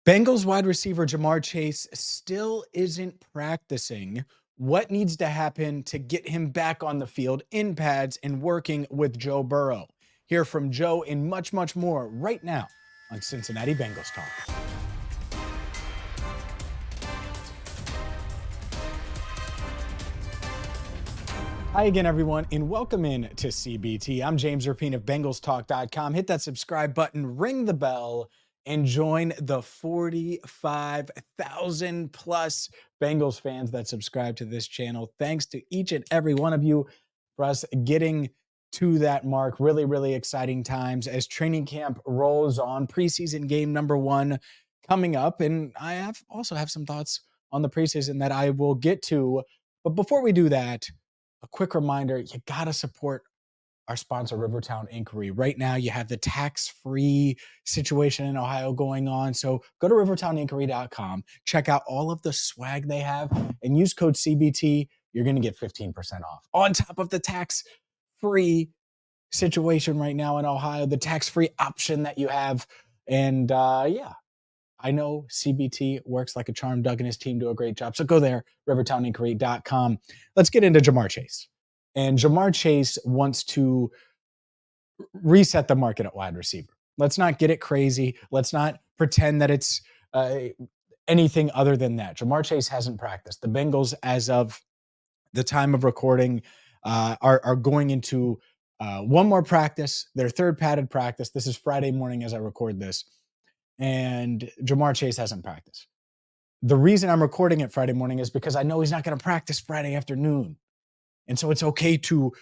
Bengals wide receiver Jamar Chase still isn't practicing. What needs to happen to get him back on the field in pads and working with Joe Burrow? Hear from Joe and much, much more right now on Cincinnati Bengals Talk. Hi again, everyone, and welcome in to CBT. I'm James Rapine of BengalsTalk.com. Hit that subscribe button, ring the bell, and join the 45,000 plus Bengals fans that subscribe to this channel. Thanks to each and every one of you for us getting to that mark. Really, really exciting times as training camp rolls on. Preseason game number 1 coming up, and I also have some thoughts on the preseason that I will get to. But before we do that, a quick reminder, you got to support our sponsor, Rivertown Inquiry. Right now, you have the tax-free situation in Ohio going on. So go to rivertowninquiry.com, check out all of the swag they have, and use code CBT. You're going to get 15% off. On top of the tax-free situation right now in Ohio, the tax-free option that you have. And I know CBT works like a charm. Doug and his team do a great job. So go there, rivertowninquiry.com. Let's get into Jamar Chase. And Jamar Chase wants to reset the market at wide receiver. Let's not get it crazy. Let's not pretend that it's anything other than that. Jamar Chase hasn't practiced. The Bengals, as of the time of recording, are going into one more practice, their third padded practice. This is Friday morning as I record this. And Jamar Chase hasn't practiced. The reason I'm recording it Friday morning is because I know he's not going to practice Friday afternoon. And so it's okay to,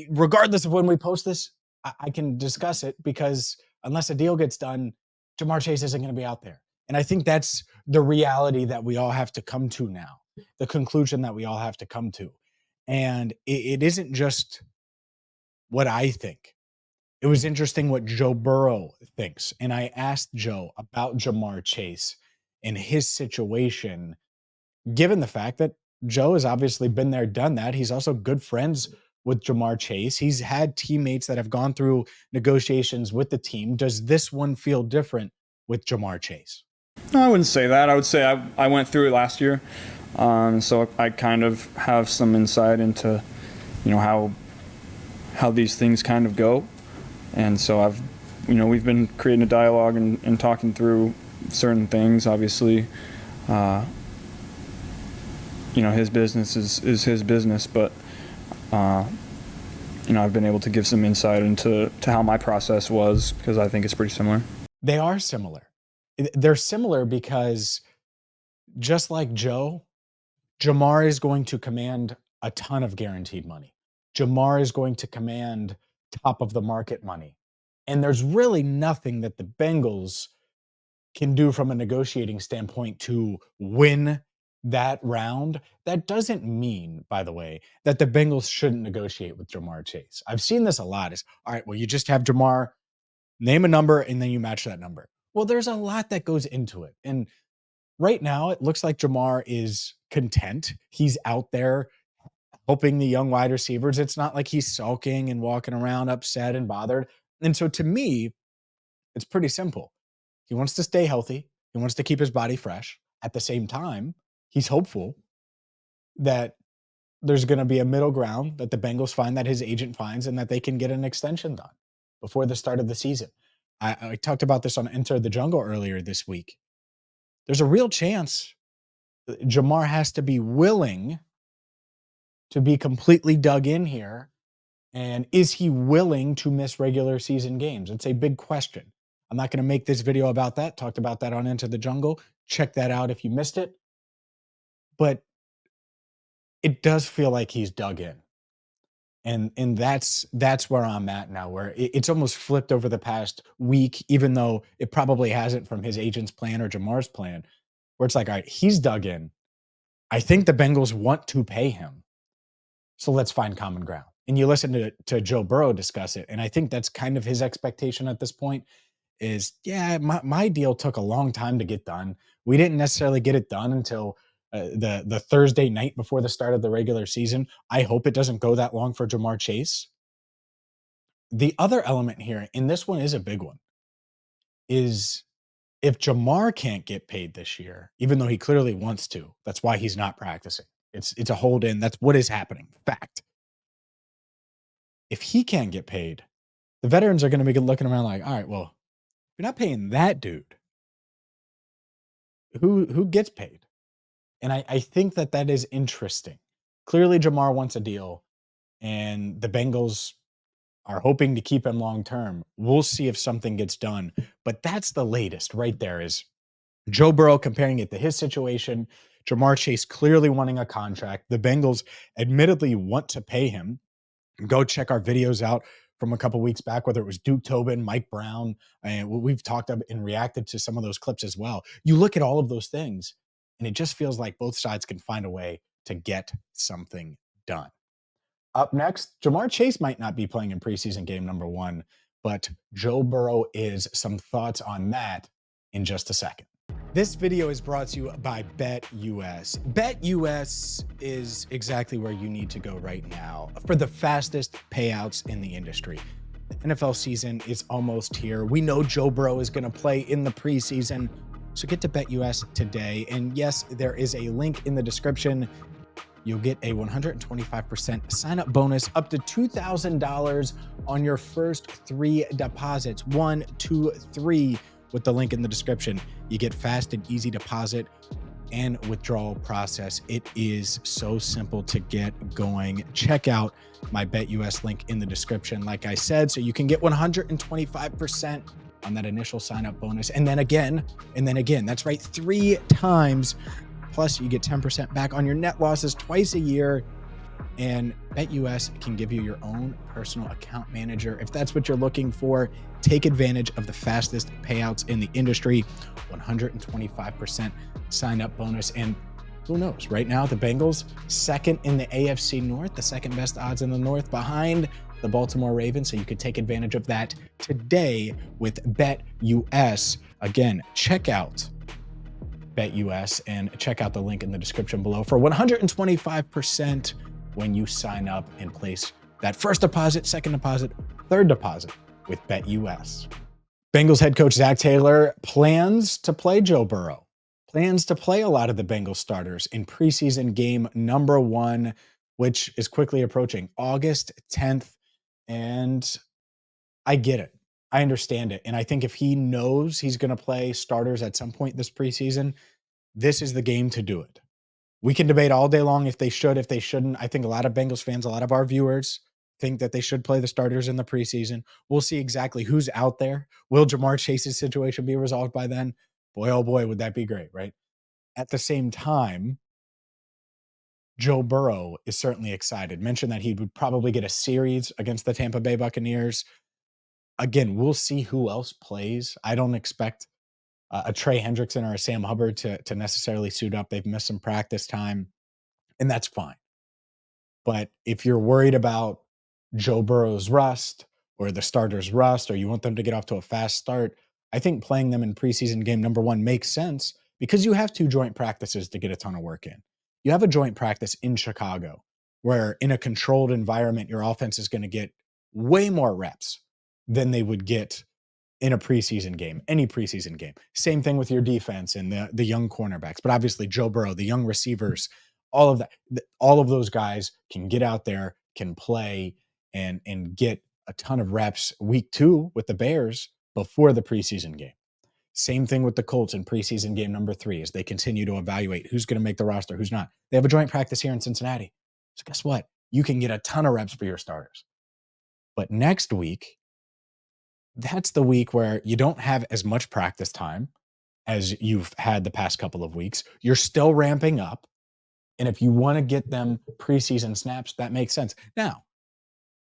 regardless of when we post this, I can discuss it because unless a deal gets done, Jamar Chase isn't going to be out there. And I think that's the reality that we all have to come to now, the conclusion that we all have to come to. And it isn't just what I think. It was interesting what Joe Burrow thinks. And I asked Joe about Jamar Chase and his situation, given the fact that Joe has obviously been there, done that. He's also good friends with Jamar Chase. He's had teammates that have gone through negotiations with the team. Does this one feel different with Jamar Chase? No, I wouldn't say that. I would say I went through it last year. So I kind of have some insight into, how these things kind of go. And so we've been creating a dialogue and talking through certain things. Obviously, his business is his business, but I've been able to give some insight into how my process was because I think it's pretty similar. They are similar. They're similar because just like Joe, Jamar is going to command a ton of guaranteed money. Jamar is going to command top of the market money. And there's really nothing that the Bengals can do from a negotiating standpoint to win that round. That doesn't mean, by the way, that the Bengals shouldn't negotiate with Jamar Chase. I've seen this a lot is, all right, well, you just have Jamar name a number and then you match that number. Well, there's a lot that goes into it. And right now, it looks like Jamar is content. He's out there helping the young wide receivers. It's not like he's sulking and walking around upset and bothered. And so to me, it's pretty simple. He wants to stay healthy. He wants to keep his body fresh. At the same time, he's hopeful that there's going to be a middle ground that the Bengals find, that his agent finds, and that they can get an extension done before the start of the season. I talked about this on Enter the Jungle earlier this week. There's a real chance Jamar has to be willing to be completely dug in here. And is he willing to miss regular season games? It's a big question. I'm not going to make this video about that. Talked about that on Into the Jungle. Check that out if you missed it. But it does feel like he's dug in. And that's where I'm at now, where it's almost flipped over the past week, even though it probably hasn't from his agent's plan or Jamar's plan, where it's like, all right, he's dug in. I think the Bengals want to pay him. So let's find common ground. And you listen to Joe Burrow discuss it. And I think that's kind of his expectation at this point is, yeah, my deal took a long time to get done. We didn't necessarily get it done until the Thursday night before the start of the regular season. I hope it doesn't go that long for Jamar Chase. The other element here, and this one is a big one, is If Jamar can't get paid this year, even though he clearly wants to, that's why he's not practicing. It's a hold in. That's what is happening. Fact. If he can't get paid, the veterans are going to be looking around like, all right, well, if you're not paying that dude, who gets paid? And I think that is interesting. Clearly, Jamar wants a deal, and the Bengals are hoping to keep him long term. We'll see if something gets done. But that's the latest right there is Joe Burrow comparing it to his situation. Jamar Chase clearly wanting a contract. The Bengals admittedly want to pay him. Go check our videos out from a couple weeks back, whether it was Duke Tobin, Mike Brown, and we've talked up and reacted to some of those clips as well. You look at all of those things, and it just feels like both sides can find a way to get something done. Up next, Jamar Chase might not be playing in preseason game number 1, but Joe Burrow is. Some thoughts on that in just a second. This video is brought to you by BetUS. BetUS is exactly where you need to go right now for the fastest payouts in the industry. The NFL season is almost here. We know Joe Burrow is going to play in the preseason, so get to BetUS today. And yes, there is a link in the description. You'll get a 125% sign-up bonus up to $2,000 on your first 3 deposits. 1, 2, 3 with the link in the description. You get fast and easy deposit and withdrawal process. It is so simple to get going. Check out my BetUS link in the description, like I said, so you can get 125% on that initial sign-up bonus. And then again, that's right, 3 times. Plus, you get 10% back on your net losses twice a year. And BetUS can give you your own personal account manager. If that's what you're looking for, take advantage of the fastest payouts in the industry, 125% sign-up bonus. And who knows, right now, the Bengals, second in the AFC North, the second best odds in the North behind the Baltimore Ravens. So you could take advantage of that today with BetUS. Again, check out BetUS and check out the link in the description below for 125% when you sign up and place that first deposit, second deposit, third deposit with BetUS. Bengals head coach Zach Taylor plans to play Joe Burrow, plans to play a lot of the Bengals starters in preseason game number 1, which is quickly approaching August 10th. And I get it. I understand it. And I think if he knows he's going to play starters at some point this preseason, this is the game to do it. We can debate all day long if they should, if they shouldn't. I think a lot of Bengals fans, a lot of our viewers think that they should play the starters in the preseason. We'll see exactly who's out there. Will Jamar Chase's situation be resolved by then? Boy, oh boy, would that be great, right? At the same time, Joe Burrow is certainly excited. Mentioned that he would probably get a series against the Tampa Bay Buccaneers. Again, we'll see who else plays. I don't expect a Trey Hendrickson or a Sam Hubbard to necessarily suit up. They've missed some practice time, and that's fine. But if you're worried about Joe Burrow's rust or the starters' rust, or you want them to get off to a fast start, I think playing them in preseason game number 1 makes sense because you have 2 joint practices to get a ton of work in. You have a joint practice in Chicago where in a controlled environment, your offense is going to get way more reps than they would get in a preseason game, any preseason game. Same thing with your defense and the young cornerbacks. But obviously, Joe Burrow, the young receivers, all of that, all of those guys can get out there, can play, and get a ton of reps week 2 with the Bears before the preseason game. Same thing with the Colts in preseason game number 3 as they continue to evaluate who's going to make the roster, who's not. They have a joint practice here in Cincinnati. So guess what? You can get a ton of reps for your starters. But next week, that's the week where you don't have as much practice time as you've had the past couple of weeks. You're still ramping up. And if you want to get them preseason snaps, that makes sense. Now,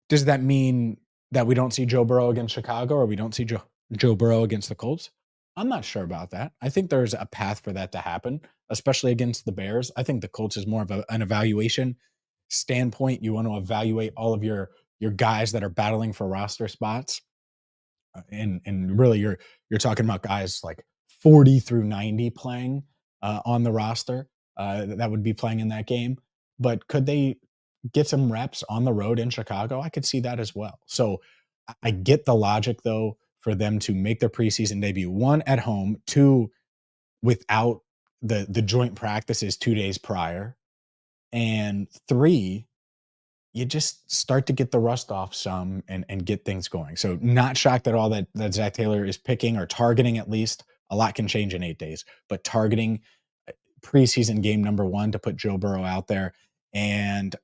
does that mean that we don't see Joe Burrow against Chicago or we don't see Joe Burrow against the Colts? I'm not sure about that. I think there's a path for that to happen, especially against the Bears. I think the Colts is more of an evaluation standpoint. You want to evaluate all of your guys that are battling for roster spots. And really you're talking about guys like 40 through 90 playing on the roster that would be playing in that game. But could they get some reps on the road in Chicago? I could see that as well. So I get the logic though for them to make their preseason debut, one, at home, two, without the joint practices 2 days prior, and three, you just start to get the rust off some and get things going. So not shocked at all that Zach Taylor is picking or targeting, at least. A lot can change in 8 days, but targeting preseason game number 1 to put Joe Burrow out there, and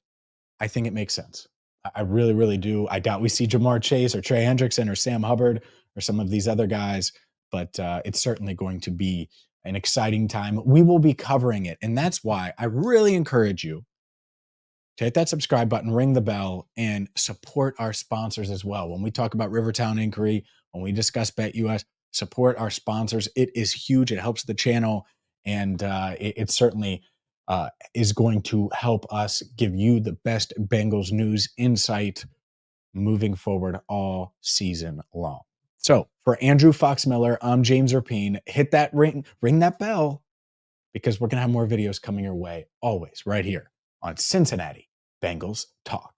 I think it makes sense. I really, really do. I doubt we see Jamar Chase or Trey Hendrickson or Sam Hubbard or some of these other guys, but it's certainly going to be an exciting time. We will be covering it, and that's why I really encourage you to hit that subscribe button, ring the bell, and support our sponsors as well. When we talk about Rivertown Inquiry, when we discuss BetUS, support our sponsors. It is huge. It helps the channel, and it certainly is going to help us give you the best Bengals news insight moving forward all season long. So for Andrew Fox Miller, I'm James Rapine. Hit that ring that bell, because we're going to have more videos coming your way always right here on Cincinnati Bengals Talk.